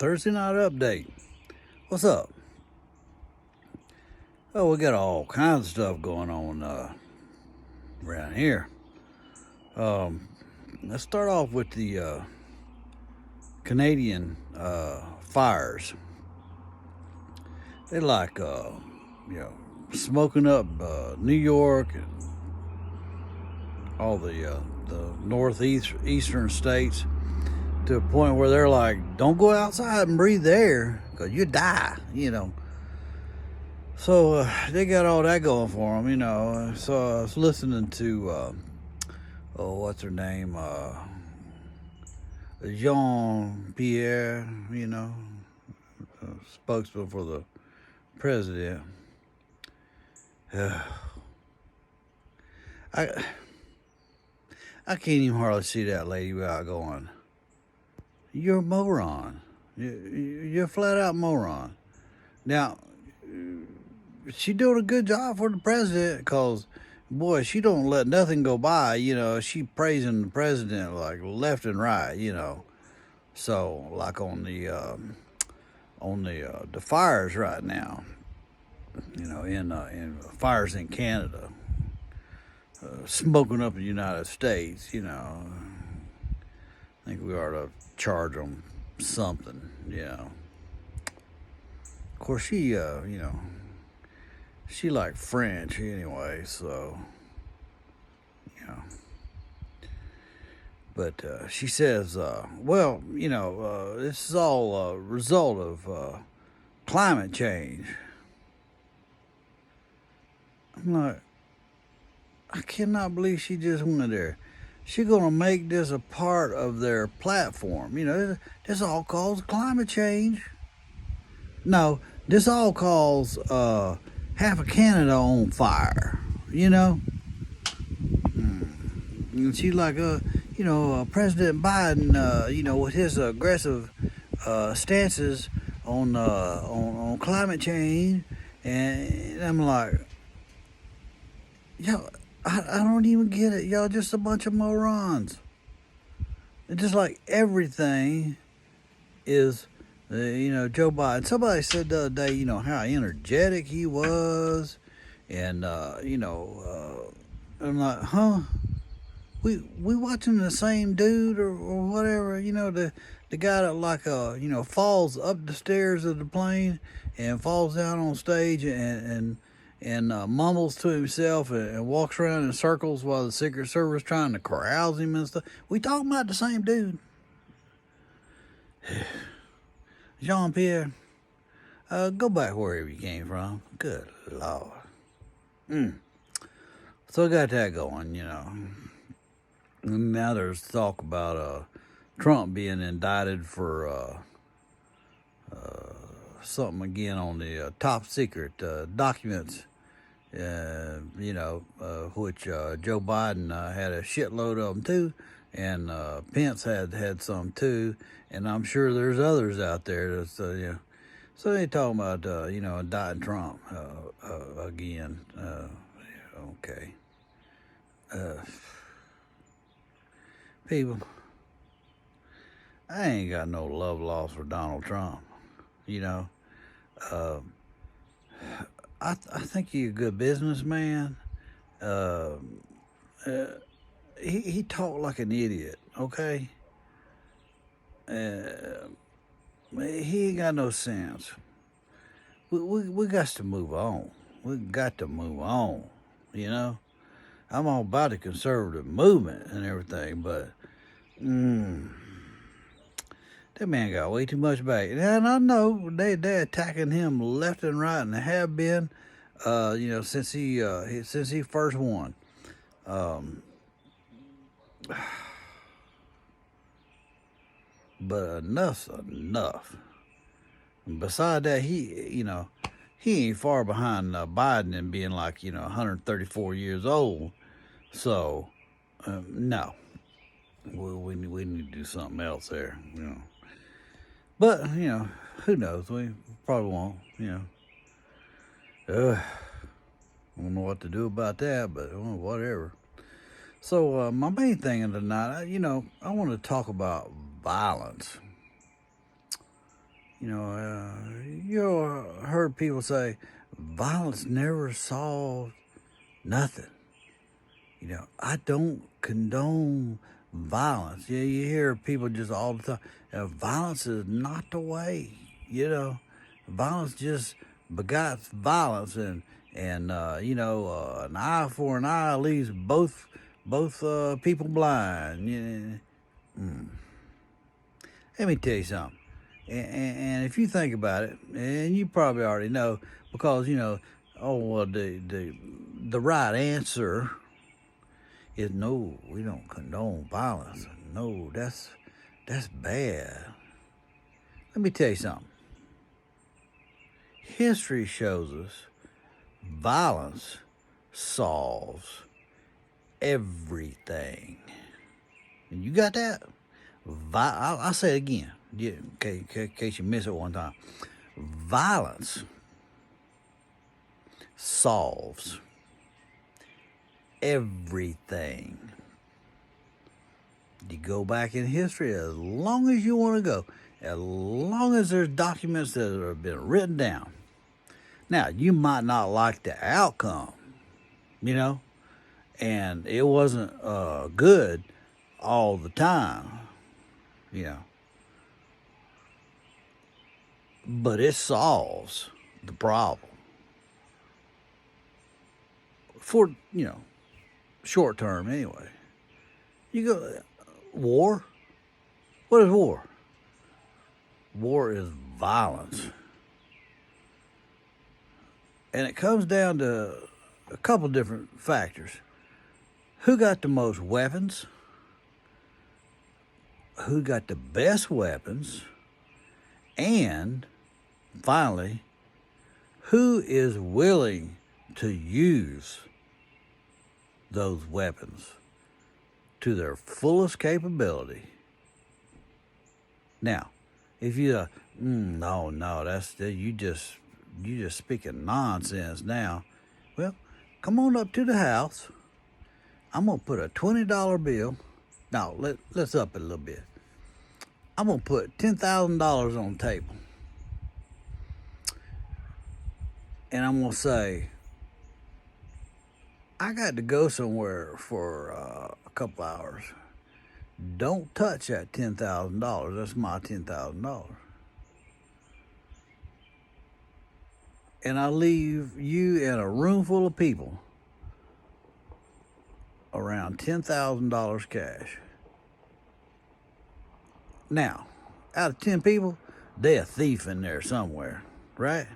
Thursday night update. What's up? Oh, we got all kinds of stuff going on around here. Let's start off with the Canadian fires. They like, smoking up New York and all the northeastern states to a point where they're like, don't go outside and breathe the air because you die. So they got all that going for them. So I was listening to, what's her name? Jean-Pierre, spokesman for the president. I can't even hardly see that lady without going, you're a moron. You're a flat out moron. Now, she doing a good job for the president because, boy, she don't let nothing go by. She praising the president like left and right. So like on the fires right now. In fires in Canada, smoking up in the United States. I think we ought to charge them something. Of course, she she like French anyway, so But she says, this is all a result of climate change. I'm like, I cannot believe she just went there. She's going to make this a part of their platform. This all calls climate change. No, this all calls half of Canada on fire, And she's like, President Biden, with his aggressive stances on climate change. And I'm like, I don't even get it. Y'all just a bunch of morons. It's just like everything is, Joe Biden. Somebody said the other day, how energetic he was. And, I'm like, huh? We watching the same dude or whatever, the guy that falls up the stairs of the plane and falls down on stage and mumbles to himself and walks around in circles while the Secret Service trying to corral him and stuff. We talking about the same dude. Jean-Pierre, go back wherever you came from. Good Lord. So I got that going, And now there's talk about Trump being indicted for something again on the top secret documents, which Joe Biden had a shitload of them too, and Pence had some too, and I'm sure there's others out there that's, So they talking about, indicting Trump again. Okay. People, I ain't got no love lost for Donald Trump. I think he's a good businessman. He talked like an idiot, okay? He ain't got no sense. We got to move on. We got to move on, I'm all about the conservative movement and everything, but that man got way too much back. And I know they're attacking him left and right, and they have been, since he first won. But enough's enough. And beside that, he ain't far behind Biden in being 134 years old. So, no. We need to do something else there, But, who knows? We probably won't, I don't know what to do about that, but whatever. So, my main thing tonight, I want to talk about violence. You heard people say violence never solves nothing. I don't condone violence. Yeah, you hear people just all the time. Violence is not the way. Violence just begots violence, and an eye for an eye leaves both people blind. Let me tell you something. And if you think about it, and you probably already know, because the right answer is no. We don't condone violence. No, that's bad. Let me tell you something. History shows us violence solves everything. And you got that? I'll say it again, in case you miss it one time. Violence solves everything. You go back in history as long as you want to go, as long as there's documents that have been written down. Now, you might not like the outcome, and it wasn't good all the time, but it solves the problem for, short term anyway. You go, war? What is war? War is violence. And it comes down to a couple different factors. Who got the most weapons? Who got the best weapons? And finally, who is willing to use those weapons to their fullest capability? Now, if you no, that's you just speaking nonsense now. Well, come on up to the house. I'm gonna put a $20 bill. Now let's up it a little bit. I'm gonna put $10,000 on the table, and I'm gonna say, I got to go somewhere for a couple hours. Don't touch that $10,000. That's my $10,000. And I leave you in a room full of people around $10,000 cash. Now, out of 10 people, there's a thief in there somewhere, right?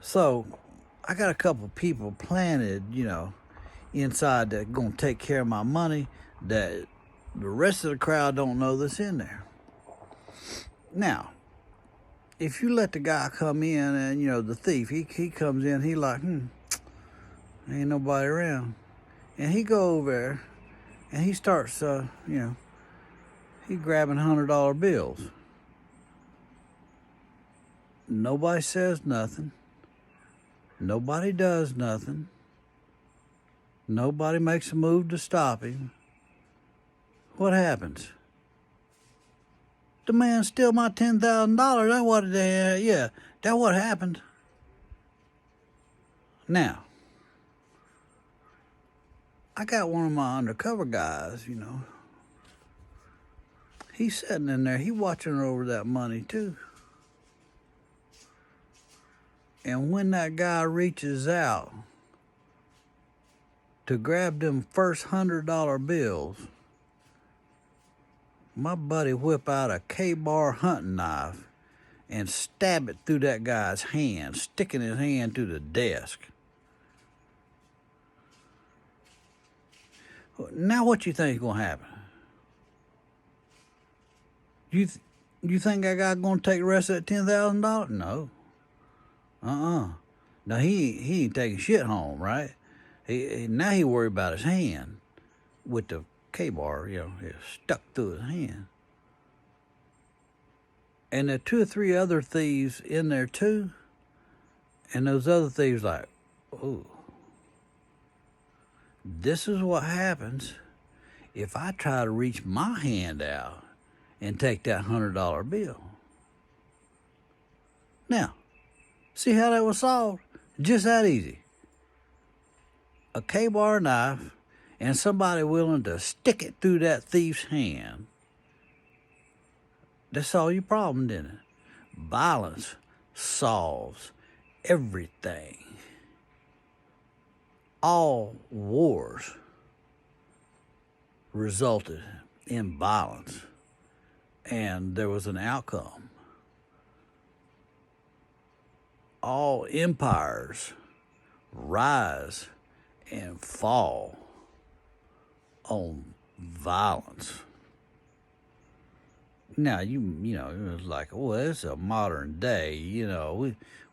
So, I got a couple people planted, inside that going to take care of my money, that the rest of the crowd don't know that's in there. Now, if you let the guy come in and, the thief, he comes in, he like, ain't nobody around. And he go over there and he starts, he grabbing $100 bills. Nobody says nothing. Nobody does nothing. Nobody makes a move to stop him. What happens? The man steal my $10,000. That's what that's what happened. Now, I got one of my undercover guys, He's sitting in there. He watching over that money too. And when that guy reaches out to grab them first $100 bills, my buddy whip out a K-bar hunting knife and stab it through that guy's hand, sticking his hand through the desk. Now what you think is going to happen? You think that guy going to take the rest of that $10,000? No. Now he ain't taking shit home, right? Now he worried about his hand with the K-bar, it's stuck through his hand. And there are 2 or 3 other thieves in there too. And those other thieves like, oh, this is what happens if I try to reach my hand out and take that $100 bill. Now, see how that was solved? Just that easy. A K-bar knife and somebody willing to stick it through that thief's hand. That solved your problem, didn't it? Violence solves everything. All wars resulted in violence, and there was an outcome. All empires rise and fall on violence. Now you know it was like, well, it's a modern day.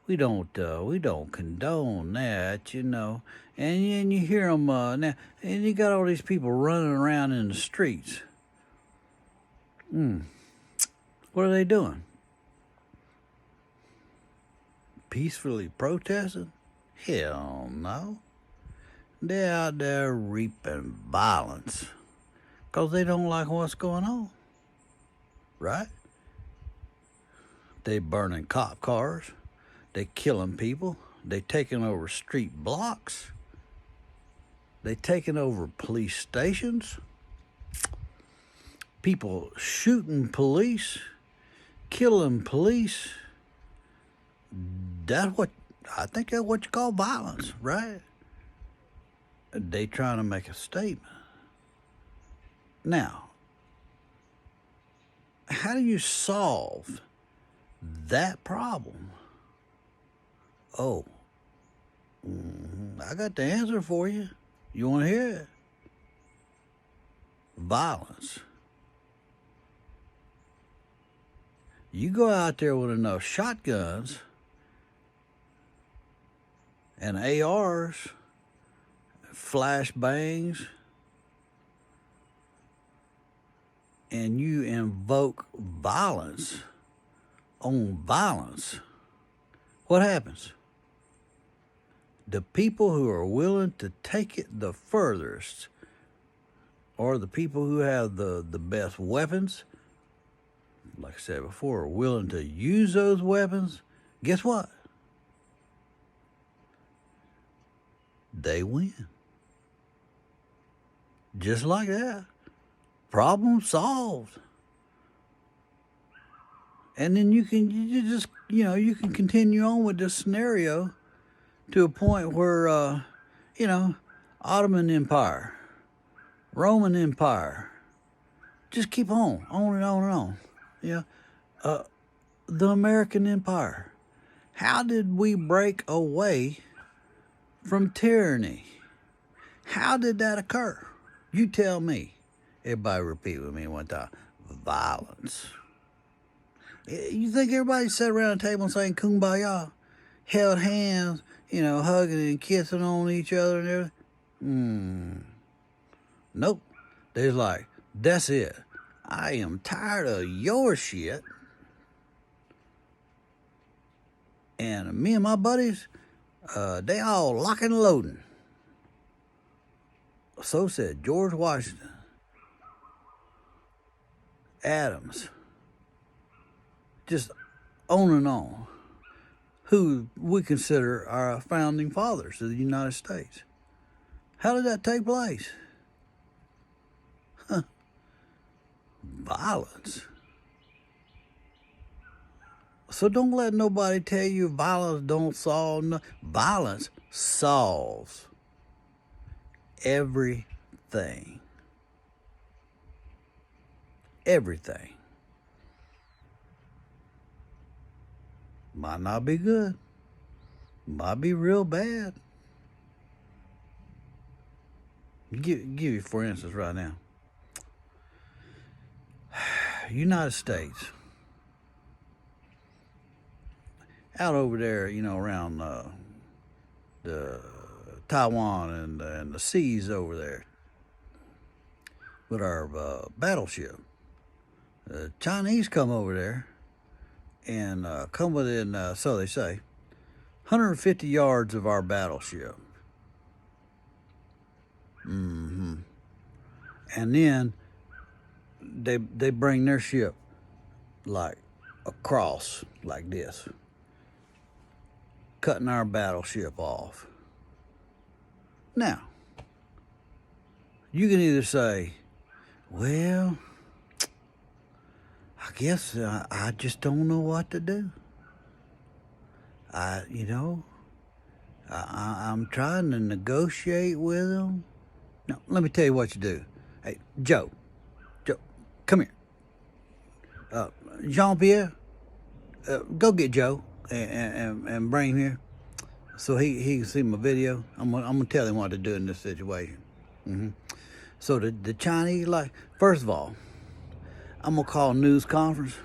We don't condone that. And you hear them now, and you got all these people running around in the streets. What are they doing? Peacefully protesting? Hell no. They're out there reaping violence because they don't like what's going on. Right? They burning cop cars. They killing people. They taking over street blocks. They taking over police stations. People shooting police, killing police. I think that's what you call violence, right? They trying to make a statement. Now, how do you solve that problem? Oh, I got the answer for you. You want to hear it? Violence. You go out there with enough shotguns and ARs, flashbangs, and you invoke violence on violence, what happens? The people who are willing to take it the furthest, or the people who have the best weapons, like I said before, are willing to use those weapons, guess what? They win. Just like that. Problem solved. And then you can continue on with this scenario to a point where, Ottoman Empire, Roman Empire, just keep on and on and on. The American Empire. How did we break away from tyranny? How did that occur? You tell me. Everybody repeat with me one time. Violence. You think everybody sat around the table and saying kumbaya, held hands, hugging and kissing on each other and everything? Nope. They're like, that's it. I am tired of your shit. And me and my buddies, they all locking and loading. So said George Washington, Adams, just on and on, who we consider our founding fathers of the United States. How did that take place? Violence. So don't let nobody tell you violence don't solve nothing. Violence solves everything. Everything. Might not be good. Might be real bad. Give you for instance right now. United States. Out over there, around the Taiwan and the seas over there with our battleship. The Chinese come over there and come within, so they say, 150 yards of our battleship. And then they bring their ship like across like this, cutting our battleship off. Now, you can either say, well, I guess I just don't know what to do. I'm trying to negotiate with them. Now, let me tell you what you do. Hey, Joe, come here. Jean-Pierre, go get Joe and bring him here so he can see my video. I'm gonna tell him what to do in this situation. So the Chinese, like, first of all, I'm gonna call a news conference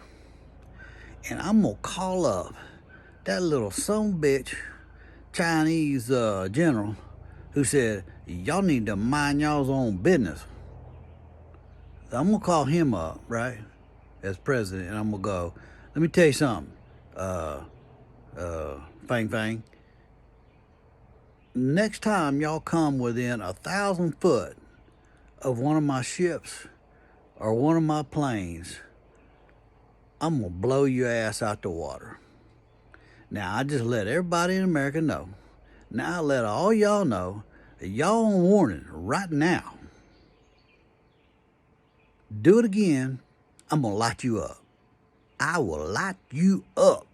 and I'm gonna call up that little bitch Chinese general who said, y'all need to mind y'all's own business. So I'm gonna call him up, right, as president, and I'm gonna go, let me tell you something, Fang Fang. Next time y'all come within 1,000 foot of one of my ships or one of my planes, I'm gonna blow your ass out the water. Now, I just let everybody in America know. Now I let all y'all know that y'all on warning right now. Do it again, I'm gonna light you up. I will light you up.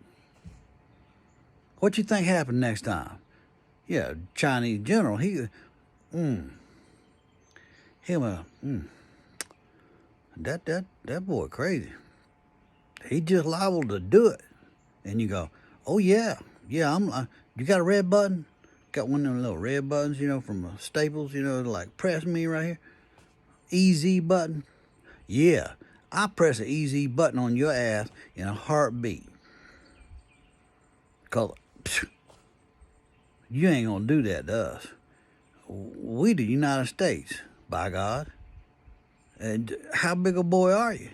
What you think happened next time? Yeah, Chinese general, that boy crazy. He just liable to do it. And you go, oh yeah, you got a red button? Got one of them little red buttons, from Staples, like press me right here. EZ button. Yeah, I press an EZ button on your ass in a heartbeat. Cause you ain't gonna do that to us. We the United States, by God. And how big a boy are you?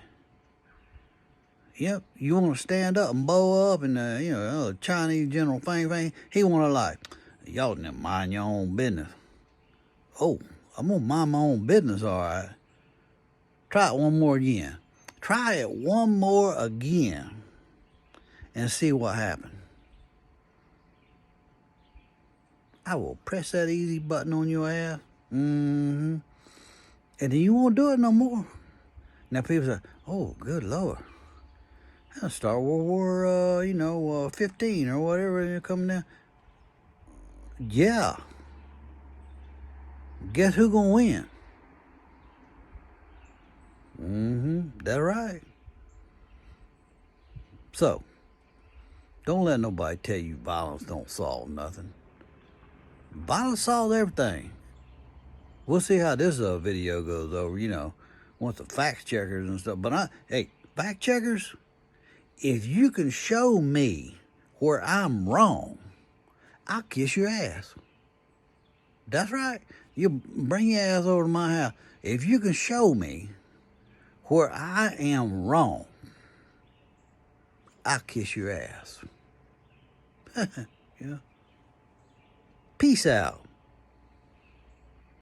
Yep, you want to stand up and bow up, and Chinese General Fang Fang, he want to like, y'all need to mind your own business. Oh, I'm gonna mind my own business, all right. Try it one more again. Try it one more again, and see what happens. I will press that easy button on your ass. And then you won't do it no more. Now people say, oh, good Lord. I'll start World War, 15 or whatever coming down. Yeah. Guess who gonna win? That's right. So, don't let nobody tell you violence don't solve nothing. Violence solves everything. We'll see how this video goes over, once the fact checkers and stuff. But hey, fact checkers, if you can show me where I'm wrong, I'll kiss your ass. That's right. You bring your ass over to my house. If you can show me where I am wrong, I'll kiss your ass. Yeah. Peace out.